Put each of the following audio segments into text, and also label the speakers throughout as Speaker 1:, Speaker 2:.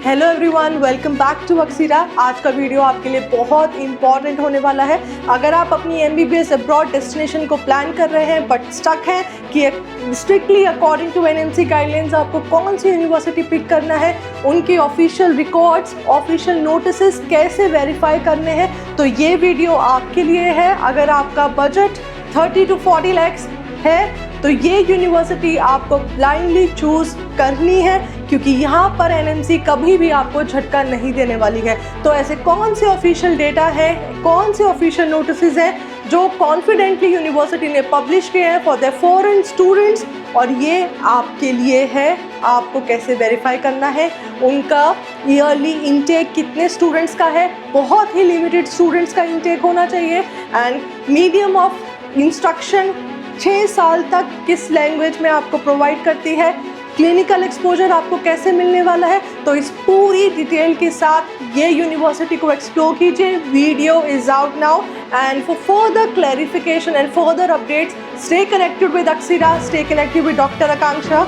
Speaker 1: Hello everyone, welcome back to Aksira. आज का video आपके लिए बहुत इंपॉर्टेंट होने वाला है। अगर आप अपनी MBBS अब्रॉड डेस्टिनेशन को प्लान कर रहे हैं बट स्टक हैं कि strictly according to NMC guidelines आपको कौन सी यूनिवर्सिटी पिक करना है, उनके ऑफिशियल रिकॉर्ड्स, ऑफिशियल नोटिसेस कैसे वेरीफाई करने हैं, तो ये वीडियो आपके लिए है। अगर आपका बजट 30 to 40 lakhs है तो ये यूनिवर्सिटी आपको ब्लाइंडली चूज करनी है, क्योंकि यहाँ पर NMC कभी भी आपको झटका नहीं देने वाली है। तो ऐसे कौन से ऑफिशियल डेटा है, कौन से ऑफिशियल नोटिसेस हैं जो कॉन्फिडेंटली यूनिवर्सिटी ने पब्लिश किए हैं फॉर द फॉरेन स्टूडेंट्स, और ये आपके लिए है। आपको कैसे वेरीफाई करना है, उनका ईयरली इनटेक कितने स्टूडेंट्स का है, बहुत ही लिमिटेड स्टूडेंट्स का इनटेक होना चाहिए, एंड मीडियम ऑफ इंस्ट्रक्शन 6 साल तक किस लैंग्वेज में आपको प्रोवाइड करती है, क्लिनिकल एक्सपोजर आपको कैसे मिलने वाला है। तो इस पूरी डिटेल के साथ ये यूनिवर्सिटी को एक्सप्लोर कीजिए। Video is out now, and for further clarification and further updates stay connected with Aksira, stay connected with doctor Akanksha.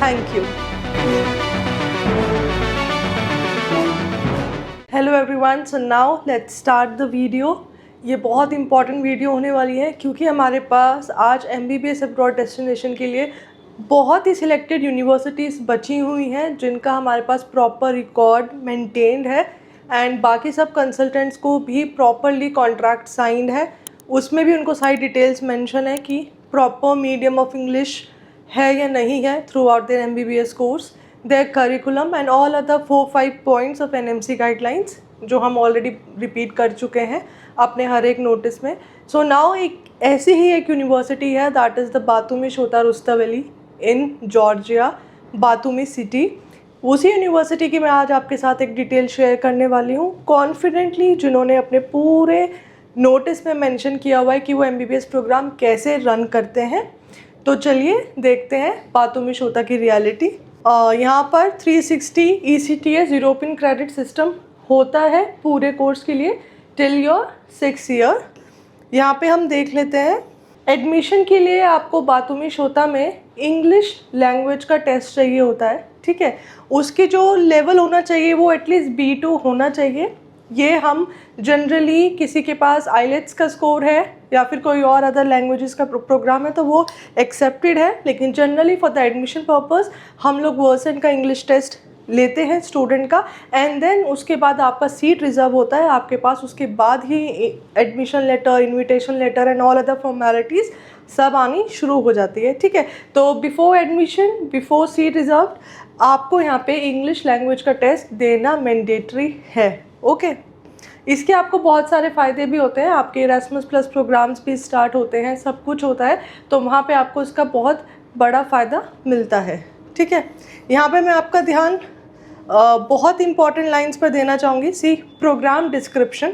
Speaker 1: Thank you. Hello everyone, so now let's start the video. ये बहुत important video होने वाली है, क्योंकि हमारे पास आज MBBS abroad destination के लिए बहुत ही सिलेक्टेड यूनिवर्सिटीज़ बची हुई हैं जिनका हमारे पास प्रॉपर रिकॉर्ड मेंटेन्ड है, एंड बाकी सब कंसल्टेंट्स को भी प्रॉपरली कॉन्ट्रैक्ट साइंड है। उसमें भी उनको सारी डिटेल्स मेंशन है कि प्रॉपर मीडियम ऑफ इंग्लिश है या नहीं है throughout their MBBS course, their curriculum and all other 4-5 points of NMC guidelines जो हम ऑलरेडी रिपीट कर चुके हैं अपने हर एक नोटिस में। सो नाउ एक ऐसी ही एक यूनिवर्सिटी है, that is the Batumi Shota Rustaveli in Georgia, Batumi city. उसी यूनिवर्सिटी की मैं आज आपके साथ एक डिटेल शेयर करने वाली हूँ, कॉन्फिडेंटली, जिन्होंने अपने पूरे नोटिस में मेंशन किया हुआ है कि वो MBBS प्रोग्राम कैसे रन करते हैं। तो चलिए देखते हैं बातुमी शोता की रियलिटी। यहाँ पर 360 ECTS यूरोपियन क्रेडिट सिस्टम होता है पूरे कोर्स के लिए टिल योर 6 ईयर। यहाँ पे हम देख लेते हैं, एडमिशन के लिए आपको बातुमी शोता में इंग्लिश लैंग्वेज का टेस्ट चाहिए होता है, ठीक है। उसकी जो लेवल होना चाहिए वो एटलीस्ट B2 होना चाहिए। ये हम जनरली किसी के पास IELTS का स्कोर है या फिर कोई और अदर लैंग्वेजेस का प्रोग्राम है तो वो एक्सेप्टेड है, लेकिन generally for the admission purpose हम लोग वर्सन का इंग्लिश टेस्ट लेते हैं स्टूडेंट का, एंड देन उसके बाद आपका सीट रिजर्व होता है आपके पास। उसके बाद ही admission letter, invitation letter and all other formalities सब आनी शुरू हो जाती है, ठीक है। तो before admission, before seat reserve, आपको यहाँ पे इंग्लिश लैंग्वेज का टेस्ट देना मैंडेटरी है, ओके। इसके आपको बहुत सारे फ़ायदे भी होते हैं, आपके इरास्मस प्लस प्रोग्राम्स भी स्टार्ट होते हैं, सब कुछ होता है, तो वहाँ पे आपको इसका बहुत बड़ा फ़ायदा मिलता है, ठीक है। यहाँ पे मैं आपका ध्यान बहुत इंपॉर्टेंट लाइंस पर देना चाहूँगी। सी प्रोग्राम डिस्क्रिप्शन,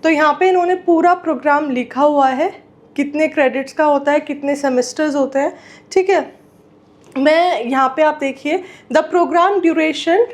Speaker 1: तो यहाँ पे इन्होंने पूरा प्रोग्राम लिखा हुआ है, कितने क्रेडिट्स का होता है, कितने सेमेस्टर्स होते हैं, ठीक है। मैं यहाँ पे आप देखिए, the programme duration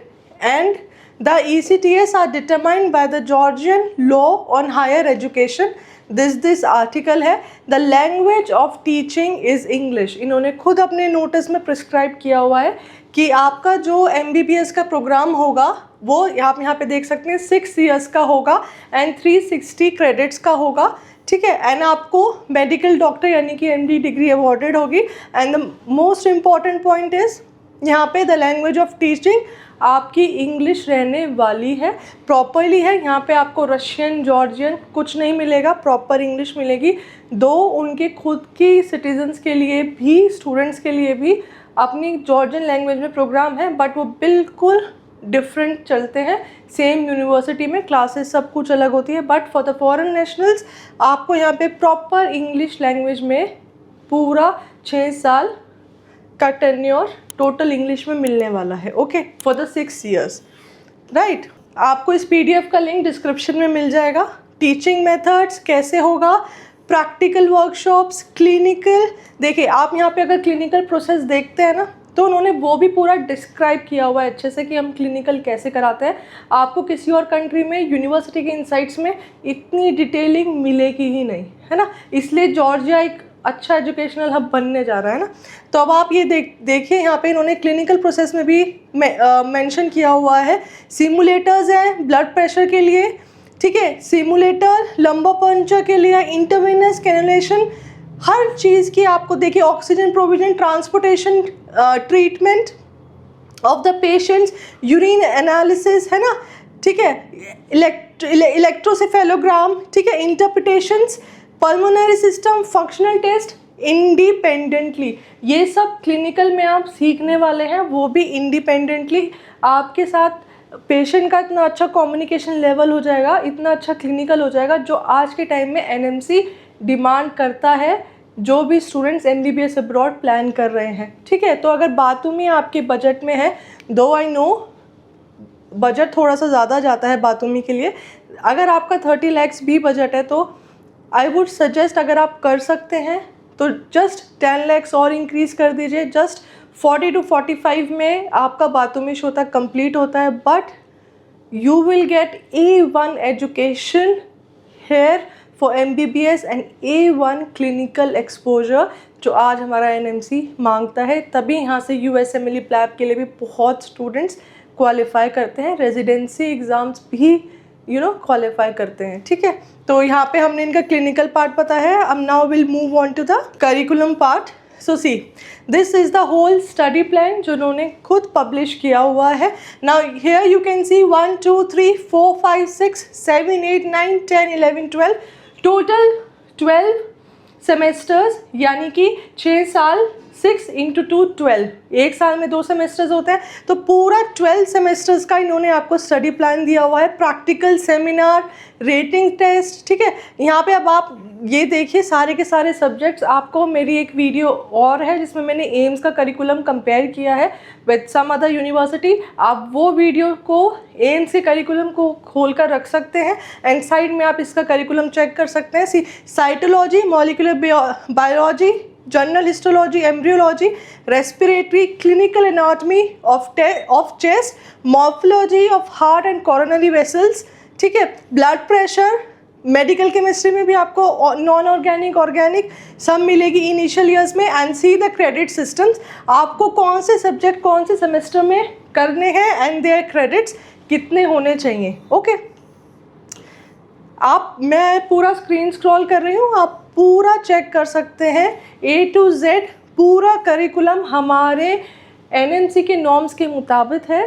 Speaker 1: and the ECTS are determined by the Georgian law on higher education. This article है, the language of teaching is English. इन्होंने खुद अपने नोटिस में प्रिस्क्राइब किया हुआ है कि आपका जो MBBS का प्रोग्राम होगा वो आप यहाँ पे देख सकते हैं 6 ईयर्स का होगा एंड 360 क्रेडिट्स का होगा, ठीक है। एंड आपको मेडिकल डॉक्टर यानी कि MD डिग्री अवॉर्डेड होगी, and the most important point is यहाँ पे द लैंग्वेज ऑफ टीचिंग आपकी इंग्लिश रहने वाली है, प्रॉपरली है। यहाँ पे आपको रशियन, जॉर्जियन कुछ नहीं मिलेगा, प्रॉपर इंग्लिश मिलेगी। दो उनके खुद की सिटीजन्स के लिए भी, स्टूडेंट्स के लिए भी अपनी जॉर्जियन लैंग्वेज में प्रोग्राम है, बट वो बिल्कुल डिफरेंट चलते हैं। सेम यूनिवर्सिटी में क्लासेस सब कुछ अलग होती है, but for the foreign nationals आपको यहाँ पे प्रॉपर इंग्लिश लैंग्वेज में पूरा 6 साल का टेन्योर टोटल इंग्लिश में मिलने वाला है, okay, for the 6 years, right. आपको इस PDF का लिंक डिस्क्रिप्शन में मिल जाएगा। टीचिंग मेथड्स कैसे होगा, प्रैक्टिकल वर्कशॉप्स, क्लिनिकल, देखिए आप यहाँ पे अगर क्लिनिकल प्रोसेस देखते हैं ना तो उन्होंने वो भी पूरा डिस्क्राइब किया हुआ है अच्छे से कि हम क्लिनिकल कैसे कराते हैं। आपको किसी और कंट्री में यूनिवर्सिटी के इनसाइट्स में इतनी डिटेलिंग मिलेगी ही नहीं, है ना। इसलिए जॉर्जिया एक अच्छा एजुकेशनल हब बनने जा रहा है ना। तो अब आप ये देखिए यहाँ पे इन्होंने क्लिनिकल प्रोसेस में भी मेंशन किया हुआ है। सिमुलेटर्स हैं ब्लड प्रेशर के लिए, ठीक है, सिमुलेटर लंबा पंचर के लिए, इंटरवेनस कैनुलेशन, हर चीज़ की आपको देखिए, oxygen provision, transportation, treatment of the patients, urine analysis, है ना, ठीक है, इलेक्ट्रोसेफेलोग्राम, ठीक है, interpretations, pulmonary system, functional test independently. ये सब क्लिनिकल में आप सीखने वाले हैं, वो भी इंडिपेंडेंटली। आपके साथ पेशेंट का इतना अच्छा कम्युनिकेशन लेवल हो जाएगा, इतना अच्छा क्लिनिकल हो जाएगा, जो आज के टाइम में एनएमसी डिमांड करता है, जो भी स्टूडेंट्स एमबीबीएस अब्रॉड प्लान कर रहे हैं, ठीक है। तो अगर बातूमी आपके बजट में है, दो आई नो बजट थोड़ा सा ज़्यादा जाता है बातूमी के लिए, अगर आपका 30 lakhs भी बजट है तो आई वुड सजेस्ट, अगर आप कर सकते हैं तो जस्ट 10 lakhs और इंक्रीज़ कर दीजिए। जस्ट 40 to 45 में आपका बातूमी शोता कंप्लीट होता है, but you will get A1 education here for MBBS and A1 clinical exposure, जो आज हमारा NMC मांगता है। तभी यहाँ से USMLE प्लैब के लिए भी बहुत स्टूडेंट्स क्वालिफाई करते हैं, रेजिडेंसी एग्ज़ाम्स भी क्वालिफाई करते हैं, ठीक है। तो यहाँ पे हमने इनका क्लिनिकल पार्ट पता है। अब now will move on to the curriculum part. So see, this is the whole study plan जो उन्होंने खुद पब्लिश किया हुआ है। Now here you can see 1 2 3 4 5 6 7 8 9 10 11 12 total 12 semesters, यानी कि 6 साल, 6 × 2 12, एक साल में 2 सेमेस्टर्स होते हैं। तो पूरा 12 सेमेस्टर्स का इन्होंने आपको स्टडी प्लान दिया हुआ है, प्रैक्टिकल, सेमिनार, रेटिंग टेस्ट, ठीक है। यहाँ पे अब आप ये देखिए सारे के सारे सब्जेक्ट्स, आपको मेरी एक वीडियो और है जिसमें मैंने एम्स का करिकुलम कंपेयर किया है विद सम अदर यूनिवर्सिटी। आप वो वीडियो को, एम्स के करिकुलम को खोल कर रख सकते हैं एंड साइड में आप इसका करिकुलम चेक कर सकते हैं। Cytology, molecular biology, general histology, embryology, respiratory, clinical anatomy of chest, morphology of heart and coronary vessels, ठीक है, ब्लड प्रेशर, मेडिकल केमिस्ट्री में भी आपको नॉन ऑर्गेनिक, ऑर्गेनिक सब मिलेगी इनिशियल ईयर्स में। And see the credit systems, आपको कौन से सब्जेक्ट कौन से सेमेस्टर में करने हैं एंड देयर क्रेडिट्स कितने होने चाहिए, ओके। मैं पूरा स्क्रीन स्क्रॉल कर रही हूँ, आप पूरा चेक कर सकते हैं A to Z पूरा करिकुलम हमारे NMC के नॉर्म्स के मुताबिक है।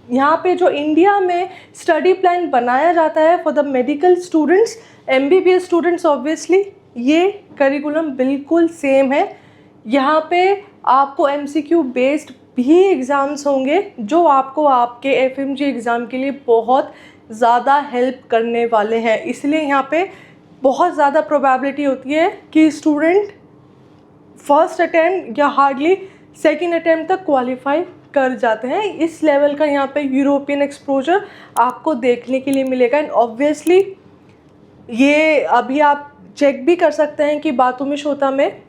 Speaker 1: यहाँ पे जो इंडिया में स्टडी प्लान बनाया जाता है for the medical students, MBBS students, obviously ये करिकुलम बिल्कुल सेम है। यहाँ पे आपको MCQ बेस्ड भी एग्ज़ाम्स होंगे जो आपको आपके FMG एग्ज़ाम के लिए बहुत ज़्यादा हेल्प करने वाले हैं। इसलिए यहाँ पे बहुत ज़्यादा प्रोबेबिलिटी होती है कि स्टूडेंट फर्स्ट अटैम्प्ट या हार्डली सेकंड अटैम्प्ट तक क्वालिफाई कर जाते हैं। इस लेवल का यहाँ पे यूरोपियन एक्सपोजर आपको देखने के लिए मिलेगा। एंड ऑब्वियसली ये अभी आप चेक भी कर सकते हैं कि बातूमी शोता में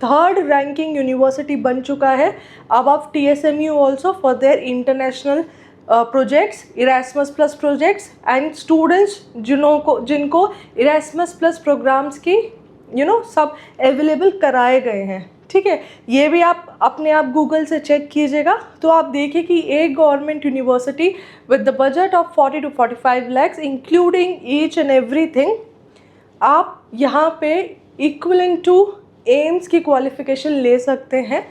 Speaker 1: 3rd रैंकिंग यूनिवर्सिटी बन चुका है above TSMU also for their international projects, Erasmus plus projects and students जिनको इरास्मस प्लस प्रोग्राम्स की सब अवेलेबल कराए गए हैं, ठीक है। ये भी आप अपने आप गूगल से चेक कीजिएगा तो आप देखिए कि एक government university with the budget of 40 to 45 lakhs including each and everything, आप यहाँ पे इक्विवेलेंट टू एम्स की क्वालिफिकेशन ले सकते हैं।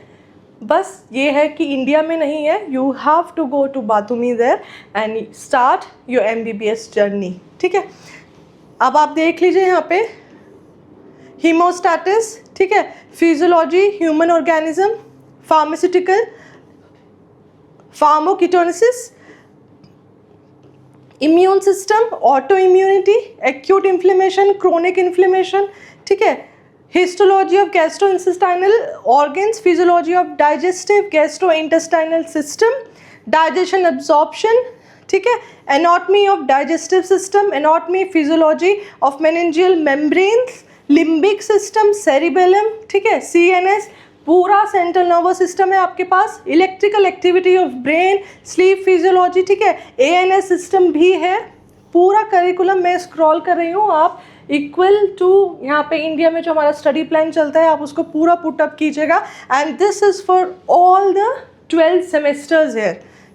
Speaker 1: बस ये है कि इंडिया में नहीं है, you have to go to Batumi there and start your MBBS journey, ठीक है। अब आप देख लीजिए यहाँ पे हीमोस्टैटिस, ठीक है, physiology, human organism, pharmaceutical, pharmacokinesis, immune system, autoimmunity, acute inflammation, chronic inflammation, ठीक है, histology of gastrointestinal organs, physiology of digestive gastrointestinal system, digestion absorption, ठीक है, anatomy of digestive system, anatomy physiology of meningeal membranes, limbic system, cerebellum, ठीक है, CNS, पूरा central nervous system है आपके पास, electrical activity of brain, sleep physiology, ठीक है, ANS सिस्टम भी है। पूरा करिकुलम मैं स्क्रॉल कर रही हूँ, आप इक्वल टू यहाँ पे इंडिया में जो हमारा स्टडी प्लान चलता है, आप उसको पूरा पुटअप कीजिएगा। And this is for all the 12 semesters है,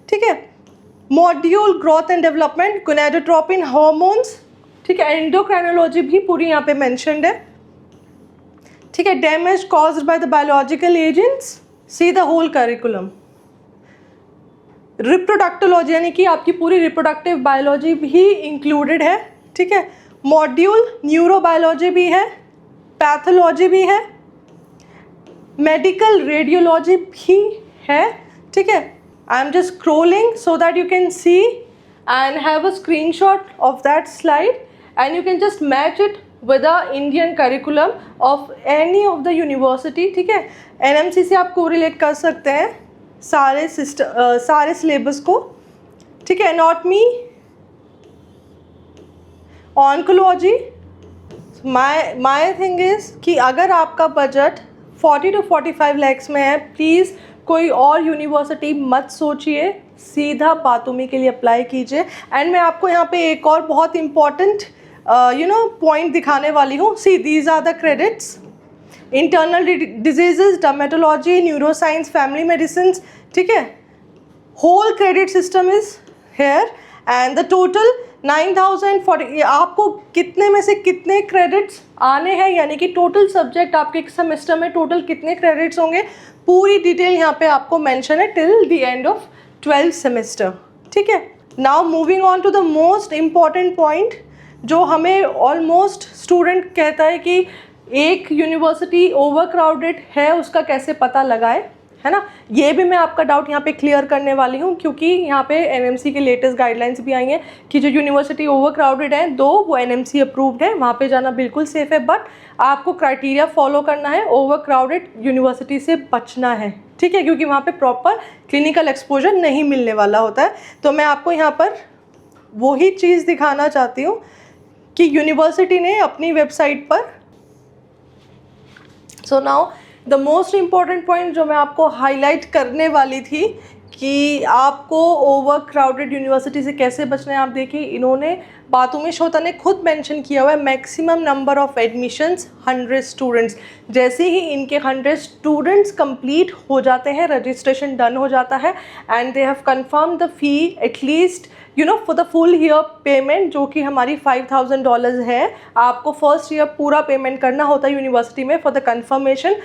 Speaker 1: ठीक है। Module growth and development, gonadotropin, hormones, ठीक है, एंडोक्राइनोलॉजी भी पूरी यहाँ पे मैंशनड है, ठीक है। Damage caused by the biological agents, see the whole curriculum. Reproductology यानी कि आपकी पूरी रिप्रोडक्टिव बायोलॉजी भी इंक्लूडेड है, ठीक है। मॉड्यूल न्यूरोबायोलॉजी भी है, पैथोलॉजी भी है, मेडिकल रेडियोलॉजी भी है, ठीक है। I am just scrolling so that you can C and have a screenshot of that slide and you can just match it with the Indian curriculum of any of the university, ठीक है। NMC से आप correlate कर सकते हैं सारे syllabus को, ठीक है। Anatomy, oncology, my thing is कि अगर आपका बजट 40 to 45 lakhs में है, प्लीज़ कोई और यूनिवर्सिटी मत सोचिए, सीधा बातुमी के लिए अप्लाई कीजिए। एंड मैं आपको यहाँ पे एक और बहुत इंपॉर्टेंट पॉइंट दिखाने वाली हूँ। See these are the credits: internal diseases, dermatology, neuroscience, family medicine, ठीक है। Whole credit system is here and the total 9040। आपको कितने में से कितने क्रेडिट्स आने हैं, यानी कि टोटल सब्जेक्ट आपके एक सेमेस्टर में टोटल कितने क्रेडिट्स होंगे, पूरी डिटेल यहाँ पे आपको मेंशन है till the end of 12 semester, ठीक है। Now moving on to the most important point, जो हमें ऑलमोस्ट स्टूडेंट कहता है कि एक यूनिवर्सिटी ओवर क्राउडेड है, उसका कैसे पता लगाए, है ना। ये भी मैं आपका डाउट यहाँ पे क्लियर करने वाली हूँ, क्योंकि यहाँ पे एनएमसी के लेटेस्ट गाइडलाइंस भी आई हैं कि जो यूनिवर्सिटी ओवर क्राउडेड है, दो वो एनएमसी अप्रूव्ड है, वहाँ पे जाना बिल्कुल सेफ़ है, बट आपको क्राइटेरिया फॉलो करना है, ओवर क्राउडेड यूनिवर्सिटी से बचना है, ठीक है, क्योंकि वहाँ पे प्रॉपर क्लिनिकल एक्सपोजर नहीं मिलने वाला होता है। तो मैं आपको यहाँ पर वही चीज़ दिखाना चाहती हूँ कि यूनिवर्सिटी ने अपनी वेबसाइट पर, so now the most important point जो मैं आपको हाईलाइट करने वाली थी कि आपको ओवर क्राउडेड यूनिवर्सिटी से कैसे बचना है। आप देखिए, इन्होंने बातुमी श्रोता ने खुद मेंशन किया हुआ है maximum number of admissions 100 students. जैसे ही इनके 100 स्टूडेंट्स कंप्लीट हो जाते हैं, रजिस्ट्रेशन डन हो जाता है and they have confirm the fee at least for the full year payment, जो कि हमारी $5000 है। आपको फर्स्ट ईयर पूरा पेमेंट करना होता है यूनिवर्सिटी में फॉर द कंफर्मेशन।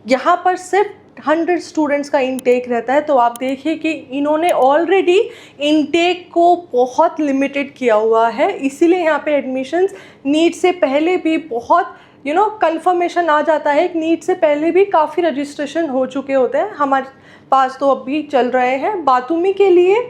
Speaker 1: यहाँ पर सिर्फ 100 स्टूडेंट्स का इनटेक रहता है। तो आप देखिए कि इन्होंने ऑलरेडी इनटेक को बहुत लिमिटेड किया हुआ है, इसीलिए यहाँ पे एडमिशन्स नीट से पहले भी बहुत कंफर्मेशन आ जाता है। नीट से पहले भी काफ़ी रजिस्ट्रेशन हो चुके होते हैं, हमारे पास तो अभी चल रहे हैं। बातुमी के लिए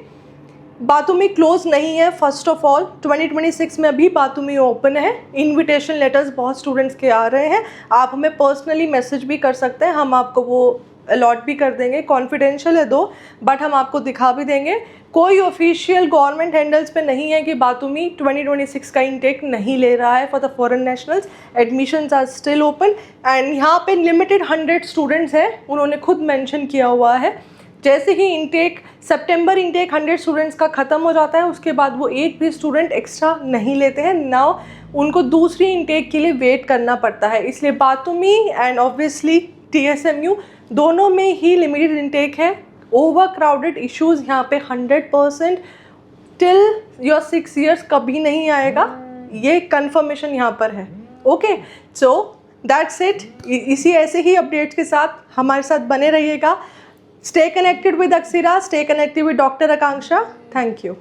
Speaker 1: बातुमी क्लोज नहीं है। फर्स्ट ऑफ ऑल 2026 में अभी बातुमी ओपन है। इनविटेशन लेटर्स बहुत स्टूडेंट्स के आ रहे हैं। आप हमें पर्सनली मैसेज भी कर सकते हैं, हम आपको वो अलॉट भी कर देंगे। कॉन्फिडेंशियल है दो, बट हम आपको दिखा भी देंगे। कोई ऑफिशियल गवर्नमेंट हैंडल्स पे नहीं है कि बातुमी 2026 का इनटेक नहीं ले रहा है for the foreign nationals. Admissions are still open and यहाँ पे लिमिटेड 100 स्टूडेंट्स हैं, उन्होंने खुद मेंशन किया हुआ है। जैसे ही इनटेक सितंबर इनटेक 100 स्टूडेंट्स का ख़त्म हो जाता है, उसके बाद वो एक भी स्टूडेंट एक्स्ट्रा नहीं लेते हैं। नाउ उनको दूसरी इनटेक के लिए वेट करना पड़ता है। इसलिए बातुमी एंड ऑब्वियसली TSMU दोनों में ही लिमिटेड इनटेक है। ओवर क्राउडेड इश्यूज़ यहाँ पे 100% टिल योर 6 years कभी नहीं आएगा, ये कंफर्मेशन यहाँ पर है। Okay, so that's it. इसी ऐसे ही अपडेट्स के साथ हमारे साथ बने रहिएगा। Stay connected with Aksira, stay connected with Dr. Akanksha. Thank you.